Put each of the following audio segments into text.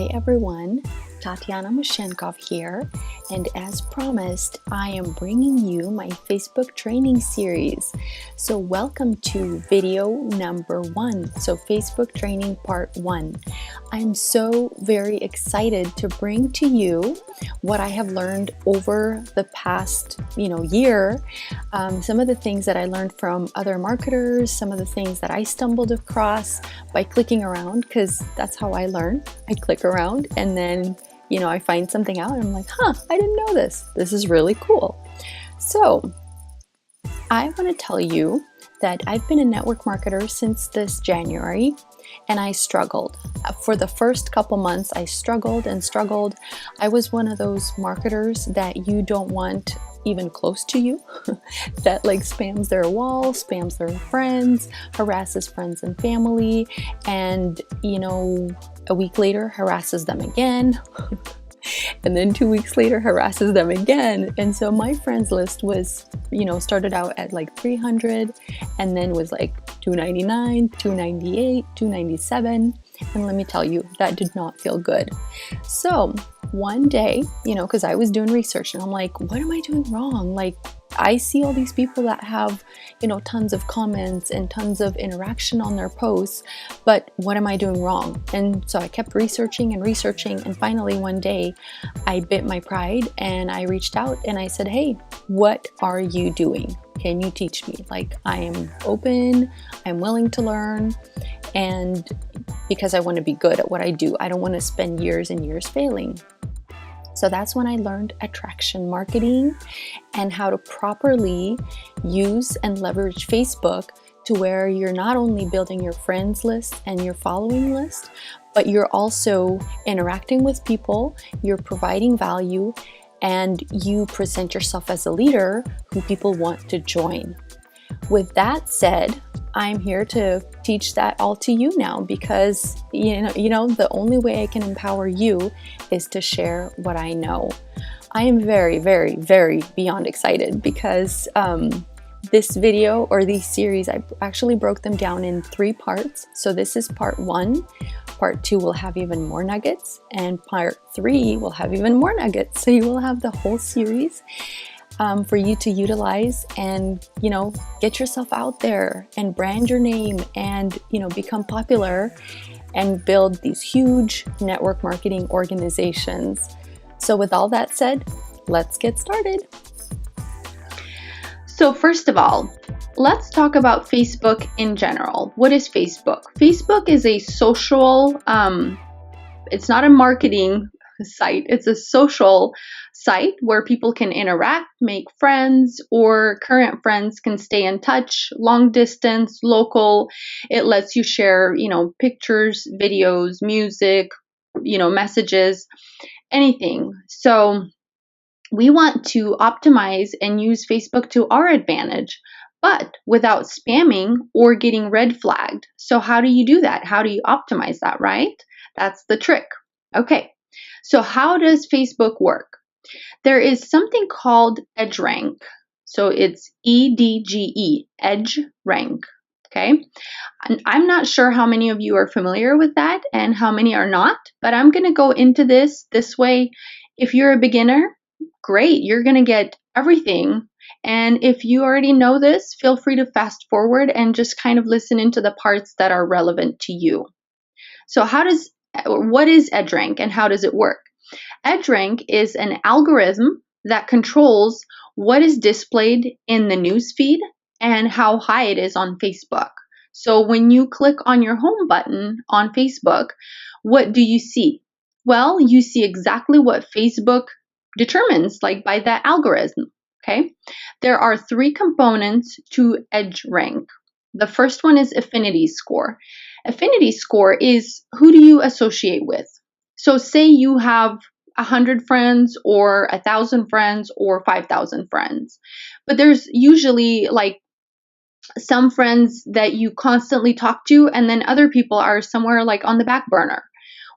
Hi everyone, Tatyana Moshchenkov here, and as promised, I am bringing you my Facebook training series. So welcome to video number 1, so Facebook training part 1. I'm so very excited to bring to you what I have learned over the past year, some of the things that I learned from other marketers, some of the things that I stumbled across by clicking around, because that's how I learn. I click around and then I find something out and I'm like, I didn't know this. This is really cool. So I want to tell you that I've been a network marketer since this January, and I struggled. For the first couple months, I struggled and struggled. I was one of those marketers that you don't want even close to you, that like spams their wall, spams their friends, harasses friends and family, and a week later harasses them again. And then 2 weeks later harasses them again. And so my friends list was, started out at like 300 and then was like 299, 298, 297. And let me tell you, that did not feel good. So one day, because I was doing research and I'm like, what am I doing wrong? Like, I see all these people that have, tons of comments and tons of interaction on their posts, but what am I doing wrong? And so I kept researching, and finally one day I bit my pride and I reached out and I said, hey, what are you doing? Can you teach me? Like, I am open, I'm willing to learn, and because I want to be good at what I do. I don't want to spend years and years failing. So that's when I learned attraction marketing and how to properly use and leverage Facebook to where you're not only building your friends list and your following list, but you're also interacting with people, you're providing value, and you present yourself as a leader who people want to join. With that said, I'm here to teach that all to you now because, the only way I can empower you is to share what I know. I am very, very, very beyond excited because this video or these series, I actually broke them down in 3 parts. So this is part 1. Part 2 will have even more nuggets, and part 3 will have even more nuggets. So you will have the whole series for you to utilize and, get yourself out there and brand your name and, become popular and build these huge network marketing organizations. So with all that said, let's get started. So first of all, let's talk about Facebook in general. What is Facebook? Facebook is a social, it's not a marketing site, it's a social site where people can interact, make friends, or current friends can stay in touch, long distance, local. It lets you share, pictures, videos, music, messages, anything. So we want to optimize and use Facebook to our advantage, but without spamming or getting red flagged. So how do you do that? How do you optimize that, right? That's the trick. Okay. So how does Facebook work? There is something called EdgeRank. So it's EDGE, EdgeRank. Okay. And I'm not sure how many of you are familiar with that and how many are not, but I'm going to go into this way. If you're a beginner, great. You're going to get everything. And if you already know this, feel free to fast forward and just kind of listen into the parts that are relevant to you. So what is EdgeRank and how does it work? EdgeRank is an algorithm that controls what is displayed in the newsfeed and how high it is on Facebook. So when you click on your home button on Facebook, what do you see? Well, you see exactly what Facebook determines, like by that algorithm. Okay. There are 3 components to EdgeRank. The first one is affinity score. Affinity score is who do you associate with? So say you have 100 friends or 1,000 friends or 5,000 friends, but there's usually like some friends that you constantly talk to, and then other people are somewhere like on the back burner.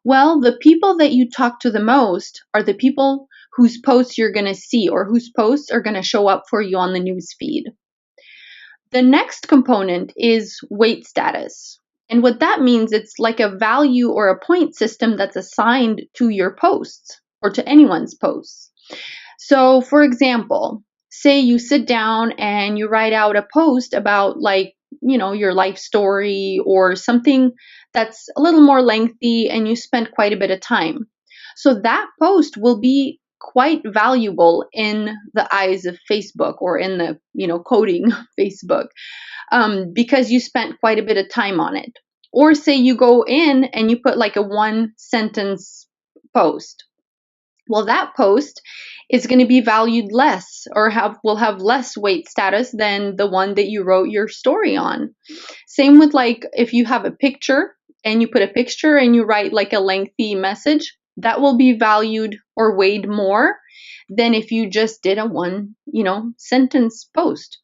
Well, the people that you talk to the most are the people whose posts you're going to see or whose posts are going to show up for you on the news feed. The next component is weight status. And what that means, it's like a value or a point system that's assigned to your posts or to anyone's posts. So, for example, say you sit down and you write out a post about, like, your life story or something that's a little more lengthy and you spent quite a bit of time. So that post will be quite valuable in the eyes of Facebook or in the, coding Facebook, because you spent quite a bit of time on it. Or say you go in and you put like a one sentence post. Well, that post is going to be valued less or will have less weight status than the one that you wrote your story on. Same with, like, if you have a picture and you put a picture and you write like a lengthy message, that will be valued or weighed more than if you just did a one, sentence post.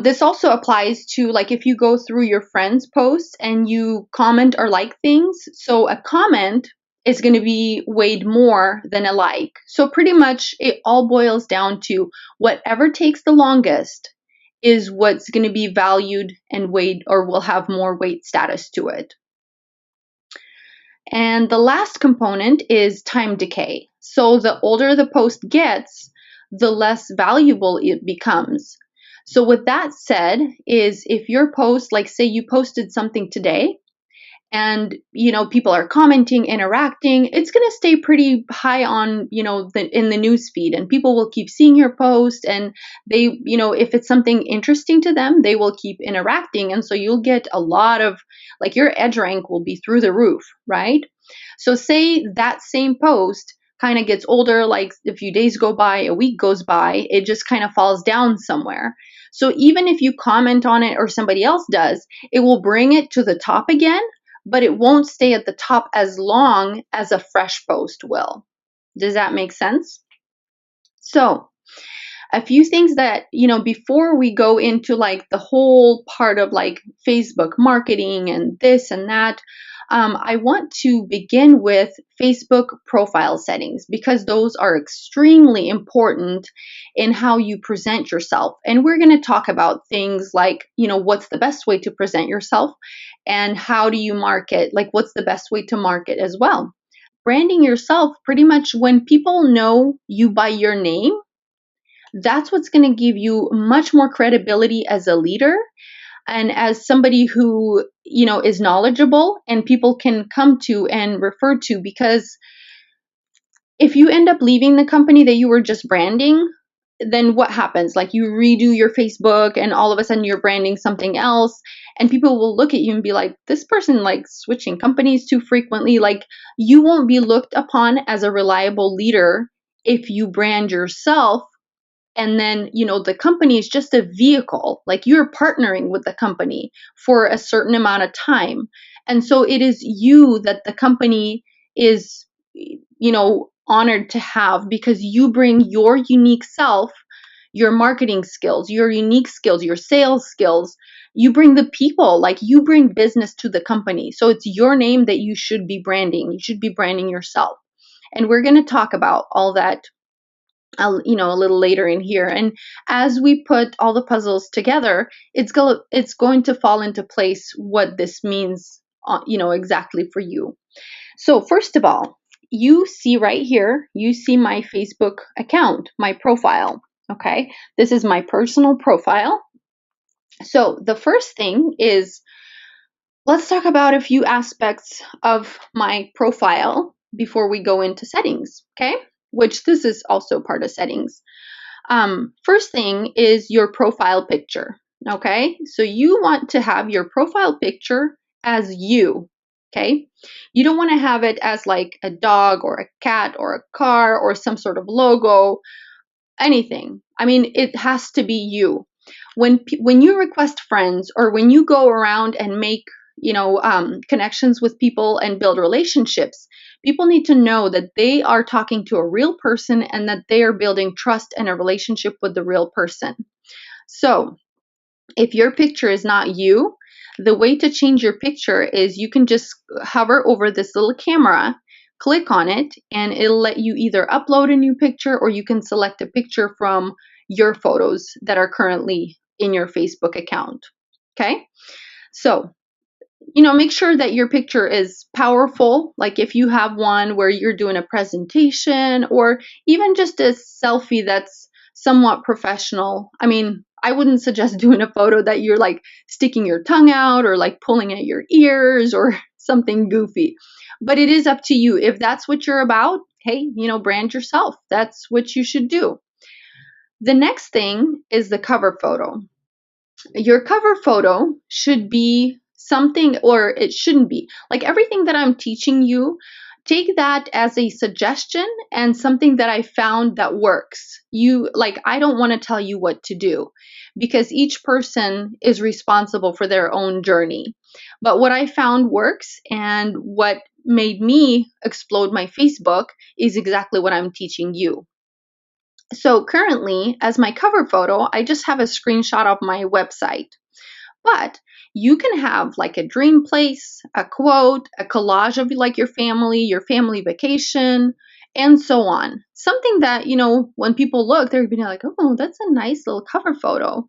This also applies to, like, if you go through your friends' posts and you comment or like things. So a comment is going to be weighed more than a like. So pretty much it all boils down to whatever takes the longest is what's going to be valued and weighed or will have more weight status to it. And the last component is time decay. So the older the post gets, the less valuable it becomes. So with that said, is if your post, like say you posted something today and people are commenting, interacting, it's going to stay pretty high on in the news feed, and people will keep seeing your post, and they if it's something interesting to them, they will keep interacting, and so you'll get a lot of, like, your edge rank will be through the roof, right? So say that same post kind of gets older, like a few days go by, a week goes by, it just kind of falls down somewhere. So even if you comment on it or somebody else does, it will bring it to the top again, but it won't stay at the top as long as a fresh post will. Does that make sense? So a few things that, before we go into like the whole part of like Facebook marketing and this and that, I want to begin with Facebook profile settings, because those are extremely important in how you present yourself. And we're going to talk about things like, what's the best way to present yourself and how do you market, like what's the best way to market as well. Branding yourself, pretty much when people know you by your name, that's what's going to give you much more credibility as a leader and as somebody who is knowledgeable and people can come to and refer to. Because if you end up leaving the company that you were just branding, then what happens? Like, you redo your Facebook and all of a sudden you're branding something else, and people will look at you and be like, this person like switching companies too frequently. Like, you won't be looked upon as a reliable leader if you brand yourself, and then the company is just a vehicle, like you're partnering with the company for a certain amount of time, and so it is you that the company is honored to have, because you bring your unique self, your marketing skills, your unique skills, your sales skills. You bring the people, like you bring business to the company, so it's your name that you should be branding. You should be branding yourself, and we're going to talk about all that a little later in here. And as we put all the puzzles together, it's going to fall into place what this means, exactly for you. So first of all, you see right here, you see my Facebook account, my profile. Okay, this is my personal profile. So the first thing is, let's talk about a few aspects of my profile before we go into settings. Okay, which this is also part of settings. First thing is your profile picture. Okay, so you want to have your profile picture as you. Okay, you don't want to have it as like a dog or a cat or a car or some sort of logo, anything. I mean, it has to be you. When you request friends, or when you go around and make connections with people and build relationships, people need to know that they are talking to a real person and that they are building trust and a relationship with the real person. So if your picture is not you, the way to change your picture is you can just hover over this little camera, click on it, and it'll let you either upload a new picture, or you can select a picture from your photos that are currently in your Facebook account. Okay, so make sure that your picture is powerful. Like if you have one where you're doing a presentation or even just a selfie that's somewhat professional. I mean, I wouldn't suggest doing a photo that you're like sticking your tongue out or like pulling at your ears or something goofy. But it is up to you. If that's what you're about, hey, brand yourself. That's what you should do. The next thing is the cover photo. Your cover photo should be something, or it shouldn't be. Like everything that I'm teaching you, take that as a suggestion and something that I found that works. I don't want to tell you what to do because each person is responsible for their own journey. But what I found works and what made me explode my Facebook is exactly what I'm teaching you. So currently, as my cover photo, I just have a screenshot of my website. But you can have like a dream place, a quote, a collage of like your family vacation, and so on. Something that, when people look, they're gonna be like, oh, that's a nice little cover photo.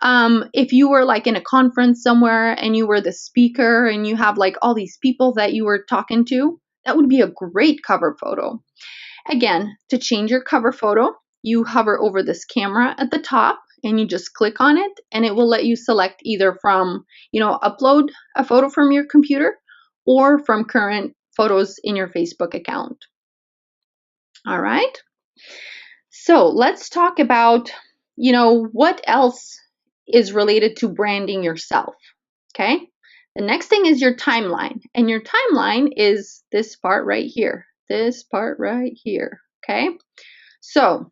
If you were like in a conference somewhere and you were the speaker and you have like all these people that you were talking to, that would be a great cover photo. Again, to change your cover photo, you hover over this camera at the top and you just click on it and it will let you select either from, upload a photo from your computer or from current photos in your Facebook account. All right. So let's talk about, what else is related to branding yourself. Okay. The next thing is your timeline. And your timeline is this part right here. This part right here. Okay. So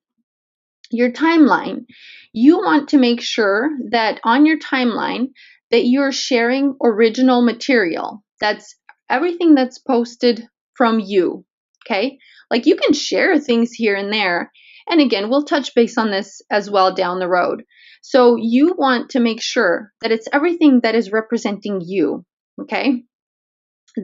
your timeline, you want to make sure that on your timeline that you're sharing original material. That's everything that's posted from you. Okay. Like you can share things here and there. And again, we'll touch base on this as well down the road. So you want to make sure that it's everything that is representing you. Okay.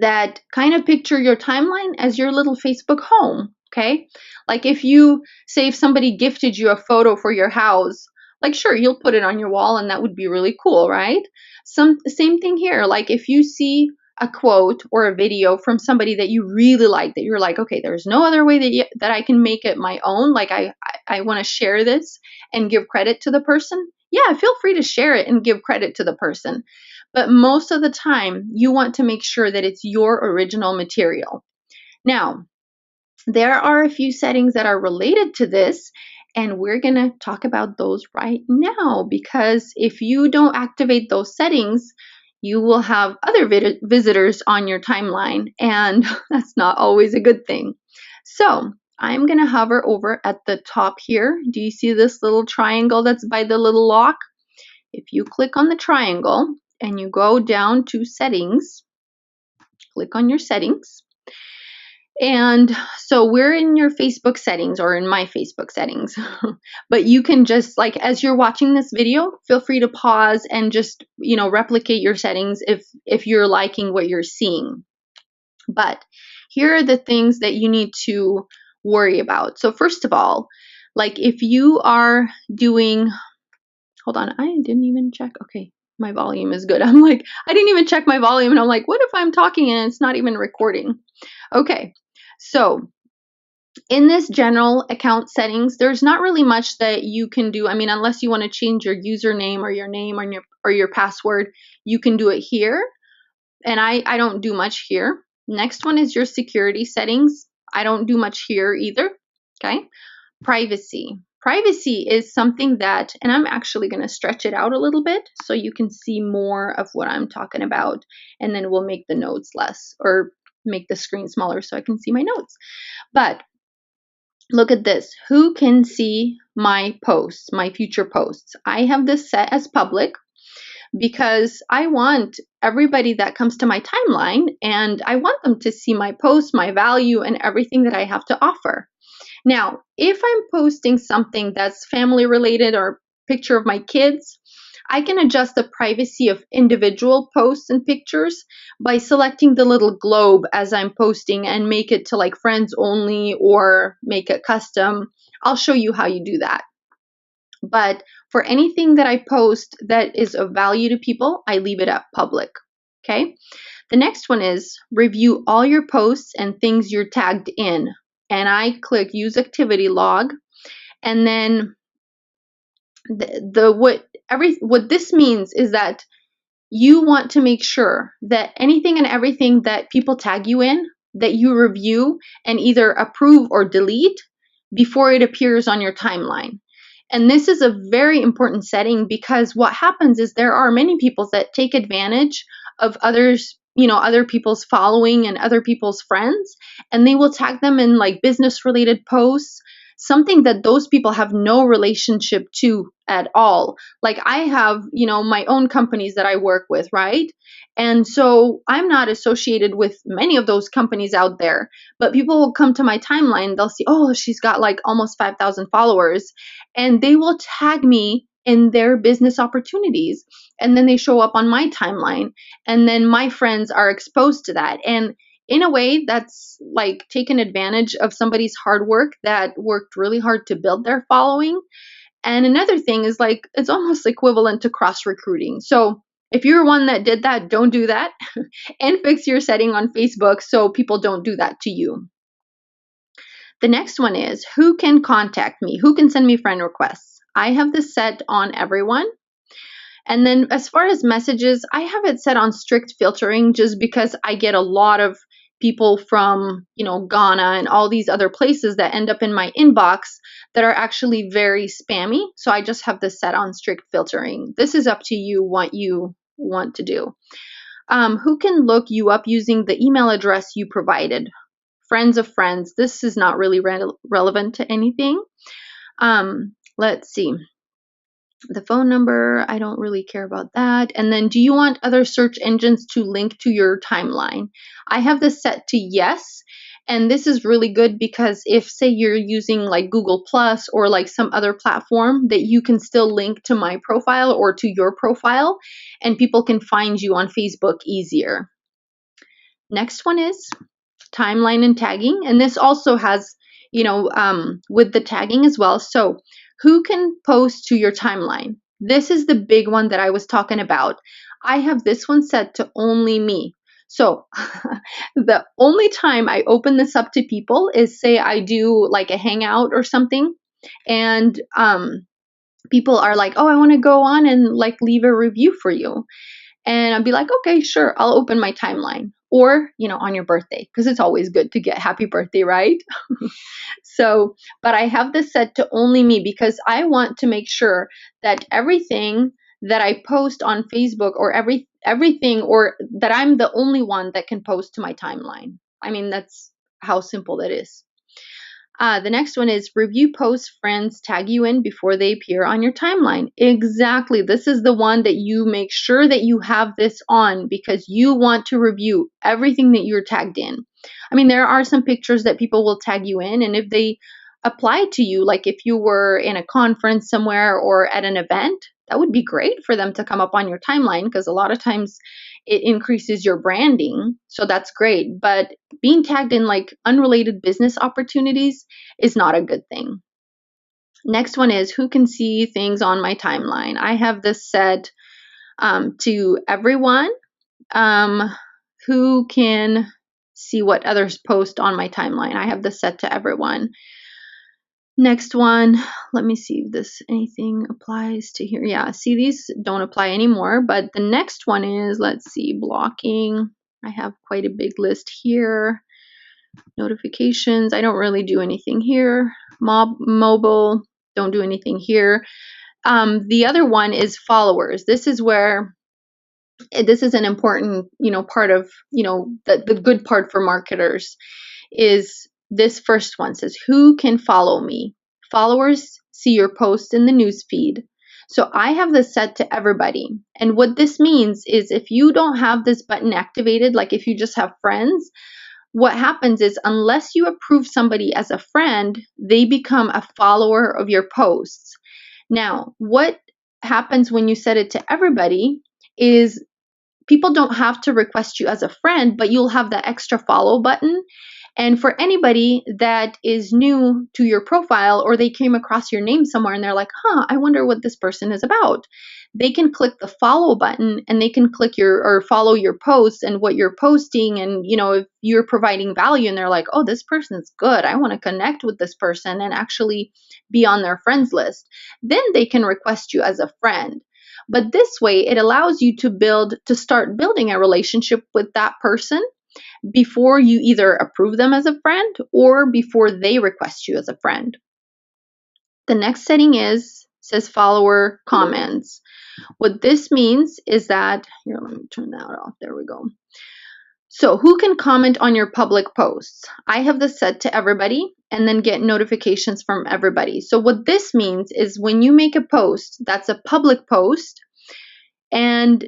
That kind of picture your timeline as your little Facebook home. Okay. Like if somebody gifted you a photo for your house, like sure, you'll put it on your wall and that would be really cool, right? Same thing here. Like if you see a quote or a video from somebody that you really like, that you're like, okay, there's no other way that I can make it my own. Like I want to share this and give credit to the person. Yeah, feel free to share it and give credit to the person. But most of the time, you want to make sure that it's your original material. Now, there are a few settings that are related to this, and we're going to talk about those right now because if you don't activate those settings, you will have other visitors on your timeline, and that's not always a good thing. So, I'm going to hover over at the top here. Do you see this little triangle that's by the little lock? If you click on the triangle and you go down to settings, click on your settings. And so we're in your Facebook settings or in my Facebook settings, but you can just like, as you're watching this video, feel free to pause and just, replicate your settings if you're liking what you're seeing. But here are the things that you need to worry about. So first of all, like if you are doing, hold on, I didn't even check. Okay, my volume is good. I'm like, I didn't even check my volume. And I'm like, what if I'm talking and it's not even recording? Okay, so in this general account settings, there's not really much that you can do. I mean, unless you want to change your username or your name or your password, you can do it here. And I don't do much here. Next one is your security settings. I don't do much here either. Okay, privacy. Privacy is something that, and I'm actually going to stretch it out a little bit so you can see more of what I'm talking about, and then we'll make the notes less or make the screen smaller so I can see my notes. But look at this. Who can see my posts, my future posts? I have this set as public because I want everybody that comes to my timeline and I want them to see my posts, my value, and everything that I have to offer. Now, if I'm posting something that's family related or picture of my kids, I can adjust the privacy of individual posts and pictures by selecting the little globe as I'm posting and make it to like friends only or make it custom. I'll show you how you do that. But for anything that I post that is of value to people, I leave it at public. Okay. The next one is review all your posts and things you're tagged in. And I click use activity log. And then what this means is that you want to make sure that anything and everything that people tag you in, that you review and either approve or delete before it appears on your timeline. And this is a very important setting because what happens is there are many people that take advantage of others, other people's following and other people's friends, and they will tag them in like business related posts, something that those people have no relationship to at all. Like I have, my own companies that I work with, right? And so I'm not associated with many of those companies out there, but people will come to my timeline, they'll see, oh, she's got like almost 5,000 followers, and they will tag me in their business opportunities. And then they show up on my timeline, and then my friends are exposed to that. And in a way, that's like taking advantage of somebody's hard work that worked really hard to build their following. And another thing is like, it's almost equivalent to cross recruiting. So if you're one that did that, don't do that and fix your setting on Facebook so people don't do that to you. The next one is who can contact me? Who can send me friend requests? I have this set on everyone. And then as far as messages, I have it set on strict filtering just because I get a lot of people from, Ghana and all these other places that end up in my inbox that are actually very spammy. So I just have this set on strict filtering. This is up to you what you want to do. Who can look you up using the email address you provided? Friends of friends. This is not really relevant to anything. Let's see. The phone number, I don't really care about that. And then do you want other search engines to link to your timeline? I have this set to yes. And this is really good because if, say, you're using like Google Plus or like some other platform, that you can still link to my profile or to your profile, and people can find you on Facebook easier. Next one is timeline and tagging. And this also has, with the tagging as well. So who can post to your timeline? This is the big one that I was talking about. I have this one set to only me. So the only time I open this up to people is, say I do like a hangout or something, and people are like, oh, I want to go on and like leave a review for you. And I'd be like, okay, sure, I'll open my timeline. Or, on your birthday, because it's always good to get happy birthday, right? So, but I have this set to only me because I want to make sure that everything that I post on Facebook or everything, or that I'm the only one that can post to my timeline. I mean, that's how simple that is. The next one is review posts friends tag you in before they appear on your timeline. Exactly. This is the one that you make sure that you have this on because you want to review everything that you're tagged in. I mean, there are some pictures that people will tag you in, and if they apply to you, like if you were in a conference somewhere or at an event, that would be great for them to come up on your timeline because a lot of times it increases your branding. So that's great. But being tagged in like unrelated business opportunities is not a good thing. Next one is who can see things on my timeline. I have this set to everyone who can see what others post on my timeline. I have this set to everyone. Next one, let me see if anything applies to here. Yeah, see, these don't apply anymore, but the next one is, let's see, blocking. I have quite a big list here. Notifications, I don't really do anything here. Mobile, don't do anything here. The other one is followers. This is where this is an important, part of, the good part for marketers is this first one says, who can follow me? Followers see your post in the news feed. So I have this set to everybody. And what this means is if you don't have this button activated, like if you just have friends, what happens is unless you approve somebody as a friend, they become a follower of your posts. Now, what happens when you set it to everybody is people don't have to request you as a friend, but you'll have that extra follow button. And for anybody that is new to your profile, or they came across your name somewhere and they're like, I wonder what this person is about, they can click the follow button and they can click or follow your posts and what you're posting. And, if you're providing value and they're like, oh, this person's good, I want to connect with this person and actually be on their friends list, then they can request you as a friend. But this way, it allows you to start building a relationship with that person before you either approve them as a friend or before they request you as a friend. The next setting says follower comments. What this means is that, here, let me turn that off. There we go. So who can comment on your public posts? I have this set to everybody and then get notifications from everybody. So what this means is when you make a post that's a public post, and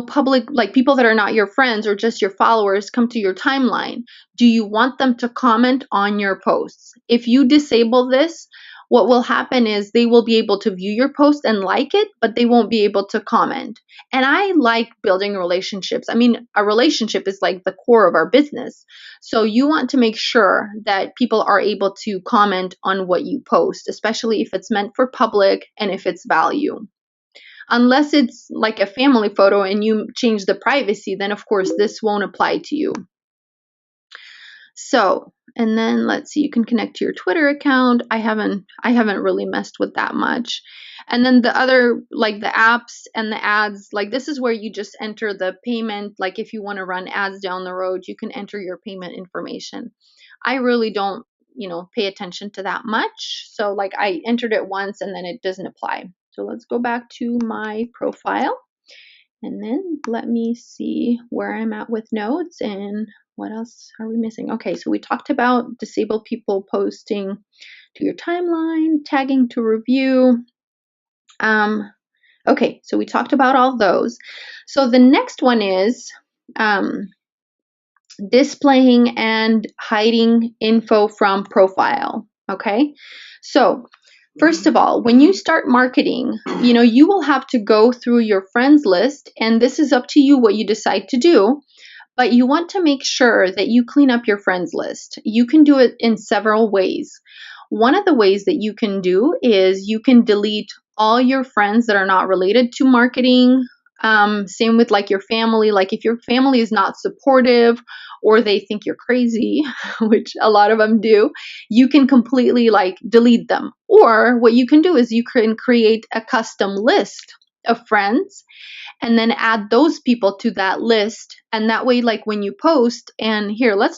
public, like people that are not your friends or just your followers, come to your timeline, do you want them to comment on your posts? If you disable this, what will happen is they will be able to view your post and like it, but they won't be able to comment. And I like building relationships. I mean, a relationship is like the core of our business. So you want to make sure that people are able to comment on what you post, especially if it's meant for public and if it's value. Unless it's like a family photo and you change the privacy, then of course this won't apply to you. So, and then let's see, you can connect to your Twitter account. I haven't really messed with that much. And then the other, like the apps and the ads, like this is where you just enter the payment. Like if you want to run ads down the road, you can enter your payment information. I really don't, pay attention to that much. So like I entered it once and then it doesn't apply. So let's go back to my profile and then let me see where I'm at with notes and what else are we missing? Okay, so we talked about disabled people posting to your timeline, tagging to review. Okay, so we talked about all those. So the next one is displaying and hiding info from profile. Okay, so first of all, when you start marketing, you will have to go through your friends list, and this is up to you what you decide to do, but you want to make sure that you clean up your friends list. You can do it in several ways. One of the ways that you can do is you can delete all your friends that are not related to marketing. Same with like your family. Like if your family is not supportive or they think you're crazy, which a lot of them do, you can completely like delete them. Or what you can do is you can create a custom list of friends and then add those people to that list. And that way, like when you post, and here, let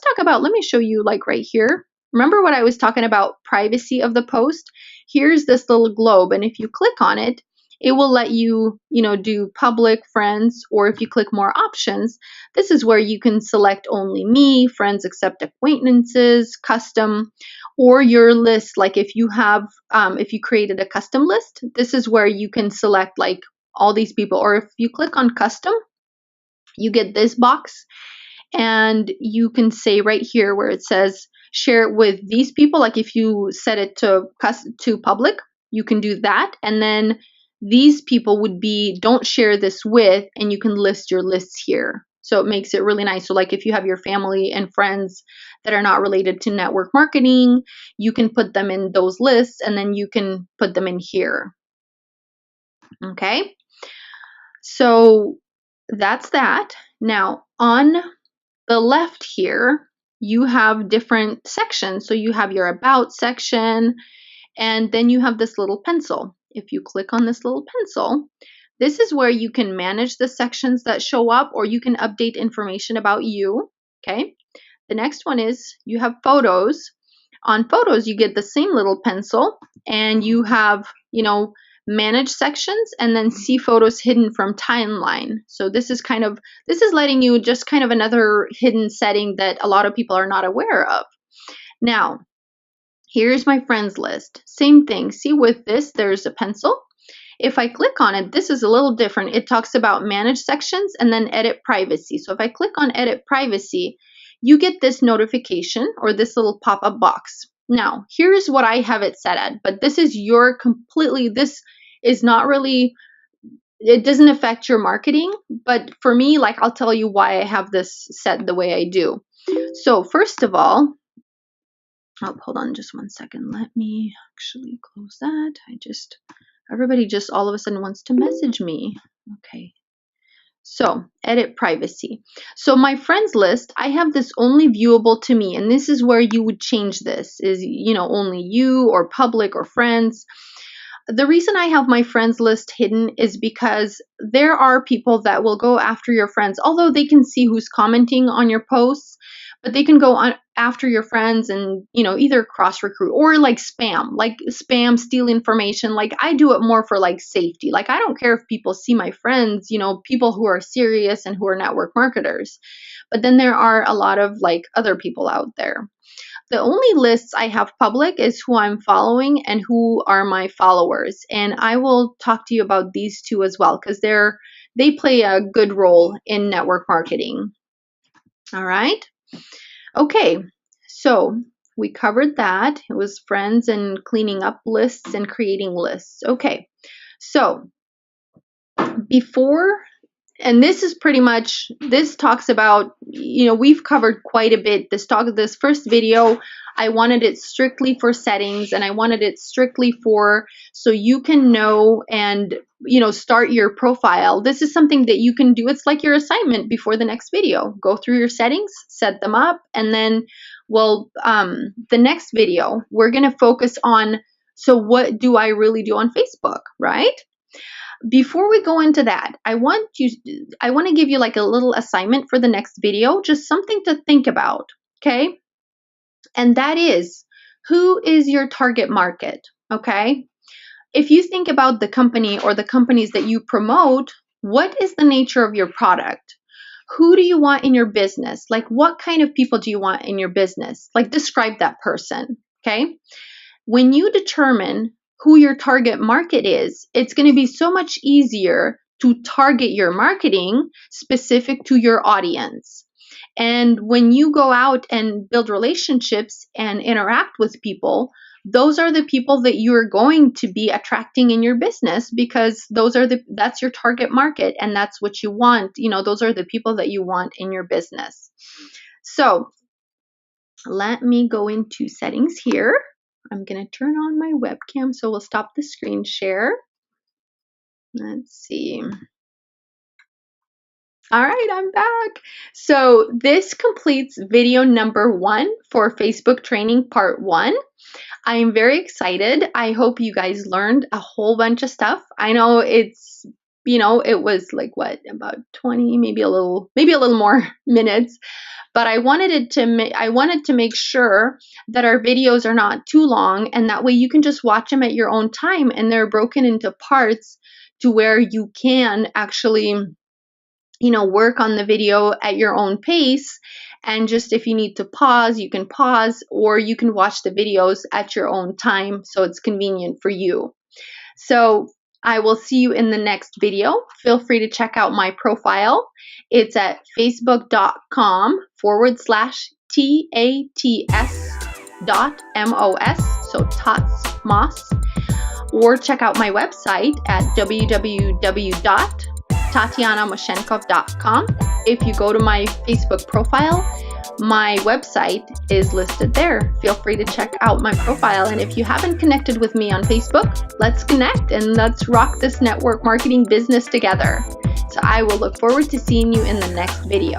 me show you like right here. Remember what I was talking about, privacy of the post? Here's this little globe, and if you click on it, it will let you, do public, friends, or if you click more options, this is where you can select only me, friends accept acquaintances, custom, or your list. Like if you have, if you created a custom list, this is where you can select like all these people. Or if you click on custom, you get this box and you can say right here where it says share it with these people. Like if you set it to public, you can do that. And then these people would be don't share this with, and you can list your lists here. So it makes it really nice. So like if you have your family and friends that are not related to network marketing, you can put them in those lists and then you can put them in here. Okay. So that's that. Now on the left here, you have different sections. So you have your about section, and then you have this little pencil. If you click on this little pencil, this is where you can manage the sections that show up, or you can update information about you. Okay. The next one is you have photos. On photos, you get the same little pencil, and you have, manage sections and then see photos hidden from timeline. So this is letting you just kind of another hidden setting that a lot of people are not aware of. Now, here's my friends list. Same thing. See, with this, there's a pencil. If I click on it, this is a little different. It talks about manage sections and then edit privacy. So if I click on edit privacy, you get this notification or this little pop-up box. Now, here's what I have it set at, but this is this is not really, it doesn't affect your marketing, but for me, like I'll tell you why I have this set the way I do. So first of all, oh, hold on just one second. Let me actually close that. Everybody just all of a sudden wants to message me. Okay. So edit privacy. So my friends list, I have this only viewable to me, and this is where you would change this is, only you or public or friends. The reason I have my friends list hidden is because there are people that will go after your friends, although they can see who's commenting on your posts, but they can go on after your friends and, either cross recruit or like spam, steal information. Like I do it more for like safety. Like I don't care if people see my friends, people who are serious and who are network marketers. But then there are a lot of like other people out there. The only lists I have public is who I'm following and who are my followers. And I will talk to you about these two as well because they play a good role in network marketing. All right. Okay. So we covered that. It was friends and cleaning up lists and creating lists. Okay. So and this is pretty much, this talks about, we've covered quite a bit. This first video, I wanted it strictly for settings, and I wanted it strictly so you can know and, start your profile. This is something that you can do. It's like your assignment before the next video. Go through your settings, set them up, and then, the next video, we're going to focus on, so what do I really do on Facebook, right? Before we go into that, I want to give you like a little assignment for the next video, just something to think about, okay? And that is, who is your target market, okay? If you think about the company or the companies that you promote, what is the nature of your product? Who do you want in your business? Like what kind of people do you want in your business? Like describe that person, okay? When you determine who your target market is, it's going to be so much easier to target your marketing specific to your audience. And when you go out and build relationships and interact with people, those are the people that you're going to be attracting in your business because that's your target market and that's what you want. Those are the people that you want in your business. So let me go into settings here. I'm going to turn on my webcam, so we'll stop the screen share. Let's see. All right, I'm back. So this completes video number 1 for Facebook training part 1. I am very excited. I hope you guys learned a whole bunch of stuff. I know it's, it was like about 20, maybe a little more minutes. But I wanted to make sure that our videos are not too long, and that way you can just watch them at your own time, and they're broken into parts to where you can actually, work on the video at your own pace. And just if you need to pause, you can pause, or you can watch the videos at your own time so it's convenient for you. So I will see you in the next video. Feel free to check out my profile. It's at facebook.com/TATS.MOS, so TATS, or check out my website at www.tatyanamoshchenkov.com. If you go to my Facebook profile, my website is listed there. Feel free to check out my profile. And if you haven't connected with me on Facebook, let's connect and let's rock this network marketing business together. So I will look forward to seeing you in the next video.